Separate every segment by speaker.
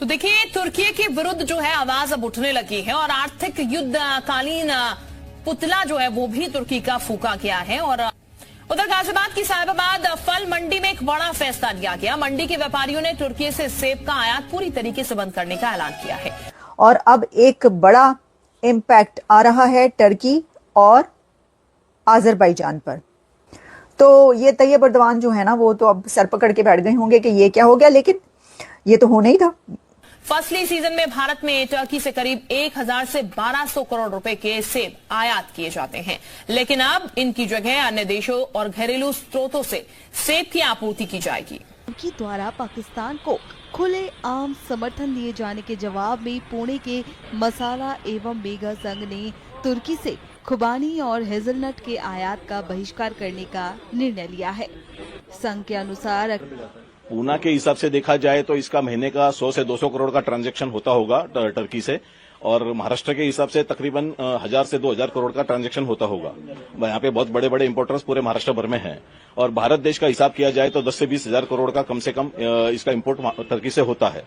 Speaker 1: तो देखिए, तुर्की के विरुद्ध जो है आवाज अब उठने लगी है और आर्थिक युद्धकालीन पुतला जो है वो भी तुर्की का फूका गया है। और उधर गाजियाबाद की साहिबाबाद फल मंडी में एक बड़ा फैसला लिया गया। मंडी के व्यापारियों ने तुर्की से सेब का आयात पूरी तरीके से बंद करने का ऐलान किया है।
Speaker 2: और अब एक बड़ा इम्पैक्ट आ रहा है टर्की और आज़रबाईजान पर। तो ये तैयब अर्दवान जो है ना, वो तो अब सर पकड़ के बैठ गए होंगे कि ये क्या हो गया, लेकिन ये तो होना ही था।
Speaker 1: फसली सीजन में भारत में टर्की से करीब 1000 से 1200 करोड़ रुपए के सेब आयात किए जाते हैं, लेकिन अब इनकी जगह अन्य देशों और घरेलू स्रोतों से सेब की आपूर्ति की जाएगी।
Speaker 3: तुर्की द्वारा पाकिस्तान को खुले आम समर्थन दिए जाने के जवाब में पुणे के मसाला एवं मेगा संघ ने तुर्की से खुबानी और हेजलनट के आयात का बहिष्कार करने का निर्णय लिया है। संघ के अनुसार
Speaker 4: पूना के हिसाब से देखा जाए तो इसका महीने का 100 से 200 करोड़ का ट्रांजैक्शन होता होगा टर्की से, और महाराष्ट्र के हिसाब से तकरीबन 1000 से 2000 करोड़ का ट्रांजैक्शन होता होगा। यहाँ पे बहुत बड़े बड़े इंपोर्टर्स पूरे महाराष्ट्र भर में हैं, और भारत देश का हिसाब किया जाए तो 10 से 20 हजार करोड़ का कम से कम इसका इंपोर्ट टर्की से होता है।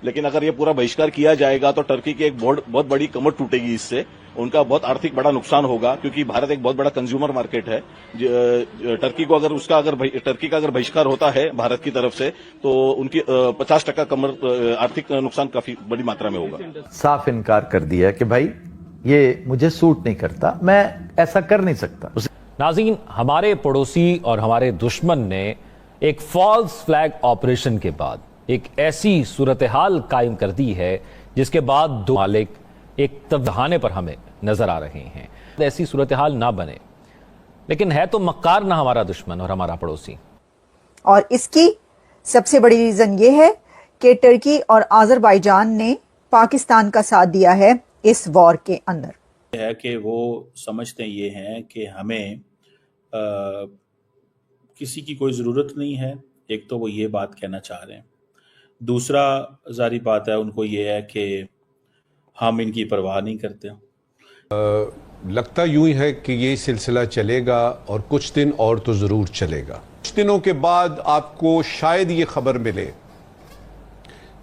Speaker 4: लेकिन अगर ये पूरा बहिष्कार किया जाएगा तो टर्की की एक बहुत बड़ी कमर टूटेगी, इससे उनका बहुत आर्थिक बड़ा नुकसान होगा, क्योंकि भारत एक बहुत बड़ा कंज्यूमर मार्केट है। टर्की को टर्की का अगर बहिष्कार होता है भारत की तरफ से तो उनकी 50% कमर आर्थिक नुकसान काफी बड़ी मात्रा में होगा।
Speaker 5: साफ इनकार कर दिया कि भाई ये मुझे सूट नहीं करता, मैं ऐसा कर नहीं सकता।
Speaker 6: नाज़रीन, हमारे पड़ोसी और हमारे दुश्मन ने एक फॉल्स फ्लैग ऑपरेशन के बाद एक ऐसी सूरत हाल कायम कर दी है जिसके बाद दो मालिक एक तबहाने पर हमें नजर आ रहे हैं। ऐसी सूरत हाल ना बने, लेकिन है तो मक्कार ना हमारा दुश्मन और हमारा पड़ोसी।
Speaker 2: और इसकी सबसे बड़ी रीजन ये है कि टर्की और आज़रबाईजान ने पाकिस्तान का साथ दिया है इस वॉर के अंदर।
Speaker 7: है कि वो समझते ये हैं कि हमें किसी की कोई ज़रूरत नहीं है। एक तो वो ये बात कहना चाह रहे हैं। दूसरा जारी बात है, उनको ये है कि हम इनकी परवाह नहीं करते।
Speaker 8: लगता यूं ही है कि ये सिलसिला चलेगा और कुछ दिन और तो ज़रूर चलेगा। कुछ दिनों के बाद आपको शायद ये खबर मिले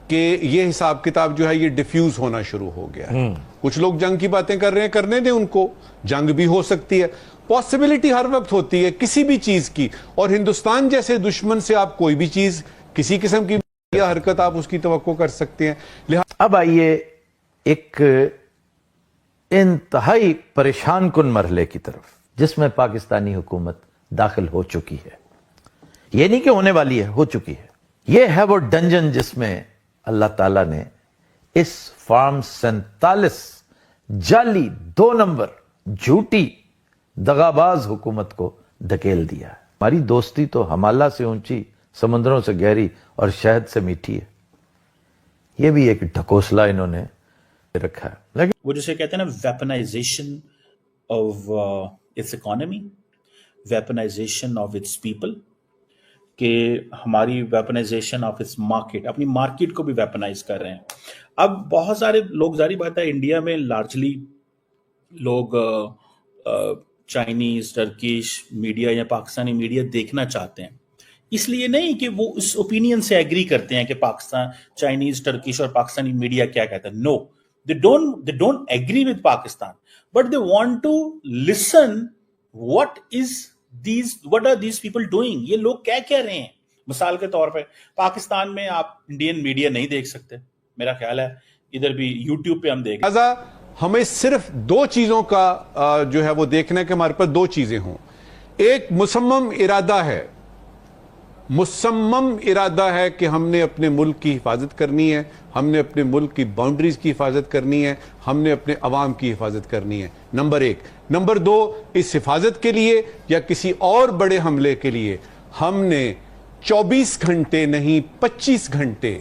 Speaker 8: कि ये हिसाब किताब जो है ये डिफ्यूज होना शुरू हो गया है। कुछ लोग जंग की बातें कर रहे हैं, करने दें उनको, जंग भी हो सकती है। पॉसिबिलिटी हर वक्त होती है किसी भी चीज की, और हिंदुस्तान जैसे दुश्मन से आप कोई भी चीज, किसी किस्म की हरकत आप उसकी तवक्को कर सकते हैं।
Speaker 5: अब आइए एक इंतहाई परेशान कुन मरहले की तरफ, जिसमें पाकिस्तानी हुकूमत दाखिल हो चुकी है। ये नहीं कि होने वाली है, हो चुकी है। ये है वो डंजन जिसमें अल्लाह ताला ने इस फार्म 47 जाली 2 नंबर झूठी दगाबाज हुकूमत को धकेल दिया है। हमारी दोस्ती तो हिमालय से ऊंची, समुद्रों से गहरी और शहद से मीठी है। ये भी एक ढकोसला इन्होंने रखा है। लेकिन
Speaker 7: वो जिसे कहते हैं ना, weaponisation of its economy, weaponisation of its people, कि हमारी वेपनाइजेशन ऑफ इट्स मार्केट, अपनी मार्केट को भी वेपनाइज कर रहे हैं। अब बहुत सारे लोग, जारी बात है, इंडिया में लार्जली लोग चाइनीज, टर्किश मीडिया या पाकिस्तानी मीडिया देखना चाहते हैं। इसलिए नहीं कि वो इस ओपिनियन से एग्री करते हैं कि पाकिस्तान, चाइनीज, टर्किश और पाकिस्तानी मीडिया क्या कहता है। No, they don't agree with Pakistan, but they want to listen what are these people doing, ये लोग क्या कह रहे हैं। मिसाल के तौर पे पाकिस्तान में आप इंडियन मीडिया नहीं देख सकते, मेरा ख्याल है इधर भी यूट्यूब पे हम देख।
Speaker 8: हमें सिर्फ 2 चीजों का जो है वो देखने के हमारे पास 2 चीजें हों। एक मुसम्मम इरादा है कि हमने अपने मुल्क की हिफाजत करनी है, हमने अपने मुल्क की बाउंड्रीज की हिफाजत करनी है, हमने अपने अवाम की हिफाजत करनी है, नंबर 1। नंबर 2, इस हिफाजत के लिए या किसी और बड़े हमले के लिए हमने 24 घंटे नहीं 25 घंटे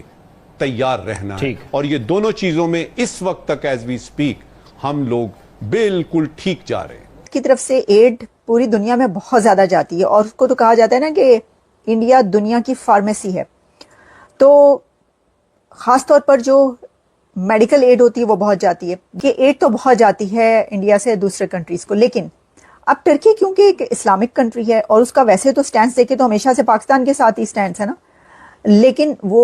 Speaker 8: तैयार रहना है। और ये दोनों चीजों में इस वक्त तक एज वी स्पीक हम लोग बिल्कुल ठीक जा रहे हैं।
Speaker 2: की तरफ से एड पूरी दुनिया में बहुत ज्यादा जाती है, और उसको तो कहा जाता है ना कि इंडिया दुनिया की फार्मेसी है। तो खासतौर पर जो मेडिकल एड होती है वो बहुत जाती है। ये एड तो बहुत जाती है इंडिया से दूसरे कंट्रीज को, लेकिन अब टर्की क्योंकि एक इस्लामिक कंट्री है और उसका वैसे तो स्टैंड देखे तो हमेशा से पाकिस्तान के साथ ही स्टैंड है ना, लेकिन वो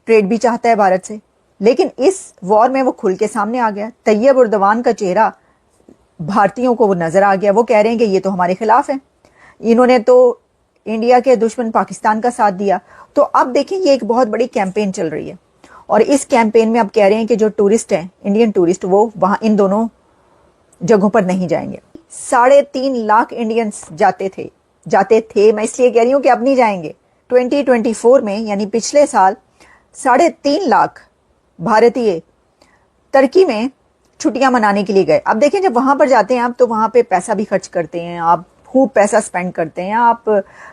Speaker 2: ट्रेड भी चाहता है भारत से, लेकिन इस वॉर में वो खुल के सामने आ गया। तैयब उर्दवान का चेहरा भारतीयों को वो नजर आ गया। वो कह रहे हैं कि ये तो हमारे खिलाफ है, इन्होंने तो इंडिया के दुश्मन पाकिस्तान का साथ दिया। तो अब देखें, ये एक बहुत बड़ी कैंपेन चल रही है और इस कैंपेन में अब कह रहे हैं कि जो टूरिस्ट हैं, इंडियन टूरिस्ट, वो वहां इन दोनों जगहों पर नहीं जाएंगे। 3.5 लाख इंडियंस जाते थे, मैं इसलिए कह रही हूं कि अब नहीं जाएंगे। 2024 में यानी पिछले साल 3.5 लाख भारतीय तुर्की में छुट्टियां मनाने के लिए गए। अब देखें, जब वहां पर जाते हैं आप तो वहां पे पैसा भी खर्च करते हैं, आप खूब पैसा स्पेंड करते हैं, आप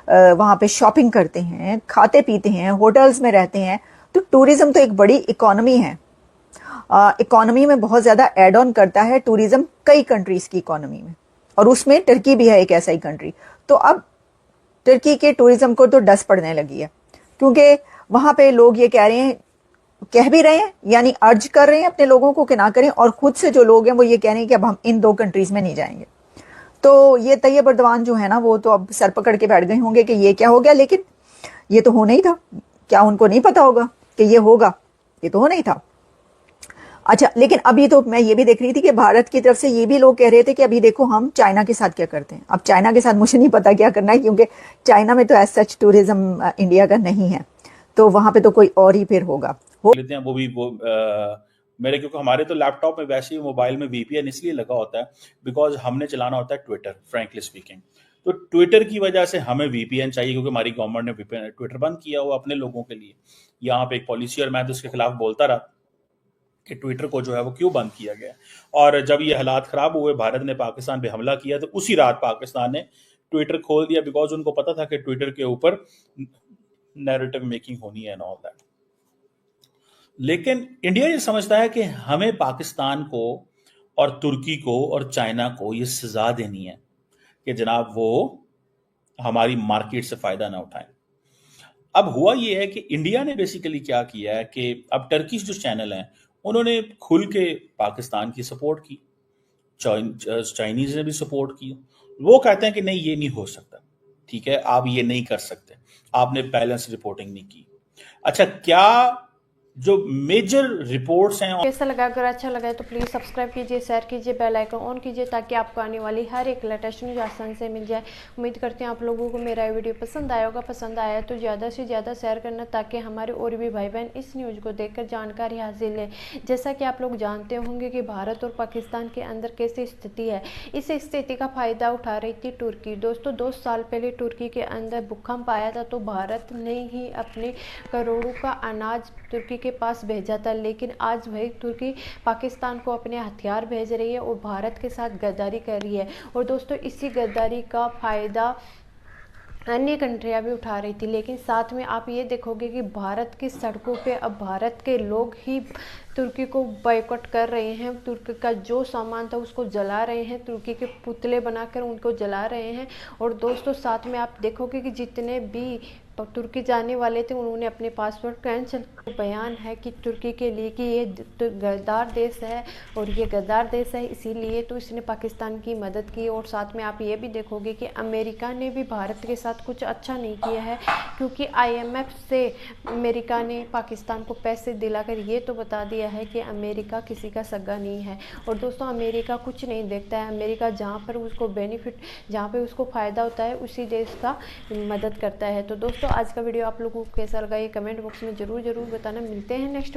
Speaker 2: वहां पे शॉपिंग करते हैं, खाते पीते हैं, होटल्स में रहते हैं। तो टूरिज्म तो एक बड़ी इकोनॉमी है, इकोनॉमी में बहुत ज्यादा एड ऑन करता है टूरिज्म कई कंट्रीज की इकोनॉमी में, और उसमें तुर्की भी है एक ऐसा ही कंट्री। तो अब तुर्की के टूरिज्म को तो डस पड़ने लगी है, क्योंकि वहां पे लोग ये कह भी रहे हैं, यानी अर्ज कर रहे हैं अपने लोगों को कि ना करें, और खुद से जो लोग हैं वो ये कह रहे हैं कि अब हम इन 2 कंट्रीज में नहीं जाएंगे। तो ये तैयब उर्दवान जो है ना, वो तो अब सर पकड़ के बैठ गए होंगे कि ये क्या हो गया, लेकिन ये तो होना ही था। क्या उनको नहीं पता होगा कि ये होगा? ये तो होना ही था। अच्छा, लेकिन अभी तो मैं ये भी देख रही थी कि भारत की तरफ से ये भी लोग कह रहे थे कि अभी देखो हम चाइना के साथ क्या करते हैं। अब चाइना के साथ मुझे नहीं पता क्या करना है, क्योंकि चाइना में तो एज सच टूरिज्म इंडिया का नहीं है, तो वहां पे तो कोई और ही फिर होगा।
Speaker 7: लेते हैं वो मेरे, क्योंकि हमारे तो लैपटॉप में वैसे ही मोबाइल में VPN इसलिए लगा होता है बिकॉज हमने चलाना होता है ट्विटर, फ्रैंकली स्पीकिंग। तो ट्विटर की वजह से हमें VPN चाहिए, क्योंकि हमारी गवर्नमेंट ने ट्विटर बंद किया हुआ अपने लोगों के लिए। यहाँ पे एक पॉलिसी, और मैं तो इसके खिलाफ बोलता रहा कि ट्विटर को जो है वो क्यों बंद किया गया। और जब ये हालात खराब हुए, भारत ने पाकिस्तान पे हमला किया, तो उसी रात पाकिस्तान ने ट्विटर खोल दिया, बिकॉज उनको पता था कि ट्विटर के ऊपर नैरेटिव मेकिंग होनी है एंड ऑल दैट। लेकिन इंडिया ये समझता है कि हमें पाकिस्तान को और तुर्की को और चाइना को ये सजा देनी है कि जनाब वो हमारी मार्केट से फायदा ना उठाएं। अब हुआ ये है कि इंडिया ने बेसिकली क्या किया है कि अब टर्किश जो चैनल हैं उन्होंने खुल के पाकिस्तान की सपोर्ट की, चाइनीज ने भी सपोर्ट की। वो कहते हैं कि नहीं, ये नहीं हो सकता, ठीक है, आप ये नहीं कर सकते, आपने बैलेंस रिपोर्टिंग नहीं की। अच्छा, क्या जो मेजर रिपोर्ट्स हैं,
Speaker 9: कैसा लगा? अगर अच्छा लगा है तो प्लीज़ सब्सक्राइब कीजिए, शेयर कीजिए, बेल आइकन ऑन कीजिए, ताकि आपको आने वाली हर एक लेटेस्ट न्यूज़ आसानी से मिल जाए। उम्मीद करते हैं आप लोगों को मेरा ये वीडियो पसंद आया होगा। पसंद आया तो ज़्यादा से ज़्यादा शेयर करना, ताकि हमारे और भी भाई बहन इस न्यूज़ को देखकर जानकारी हासिल ले। जैसा कि आप लोग जानते होंगे कि भारत और पाकिस्तान के अंदर कैसी स्थिति है, इस स्थिति का फ़ायदा उठा रही थी तुर्की। दोस्तों, 2 साल पहले तुर्की के अंदर भूकंप आया था, तो भारत ने ही अपने करोड़ों का अनाज तुर्की के पास भेजा था। लेकिन आज वही तुर्की पाकिस्तान को अपने हथियार भेज रही है और भारत के साथ गद्दारी कर रही है। और दोस्तों, इसी गद्दारी का फ़ायदा अन्य कंट्रियां भी उठा रही थी। लेकिन साथ में आप ये देखोगे कि भारत की सड़कों पे अब भारत के लोग ही तुर्की को बॉयकॉट कर रहे हैं। तुर्की का जो सामान था उसको जला रहे हैं, तुर्की के पुतले बनाकर उनको जला रहे हैं। और दोस्तों, साथ में आप देखोगे कि जितने भी तुर्की जाने वाले थे उन्होंने अपने पासपोर्ट कैंसिल। बयान है कि तुर्की के लिए कि ये गद्दार देश है, और ये गद्दार देश है इसीलिए तो इसने पाकिस्तान की मदद की। और साथ में आप ये भी देखोगे कि अमेरिका ने भी भारत के साथ कुछ अच्छा नहीं किया है, क्योंकि IMF से अमेरिका ने पाकिस्तान को पैसे दिलाकर ये तो बता दिया है कि अमेरिका किसी का सगा नहीं है। और दोस्तों, अमेरिका कुछ नहीं देखता है। अमेरिका जहाँ पर उसको बेनिफिट, जहाँ पर उसको फ़ायदा होता है, उसी देश का मदद करता है। तो दोस्तों, आज का वीडियो आप लोगों को कैसा लगा ये कमेंट बॉक्स में ज़रूर बताना। मिलते हैं नेक्स्ट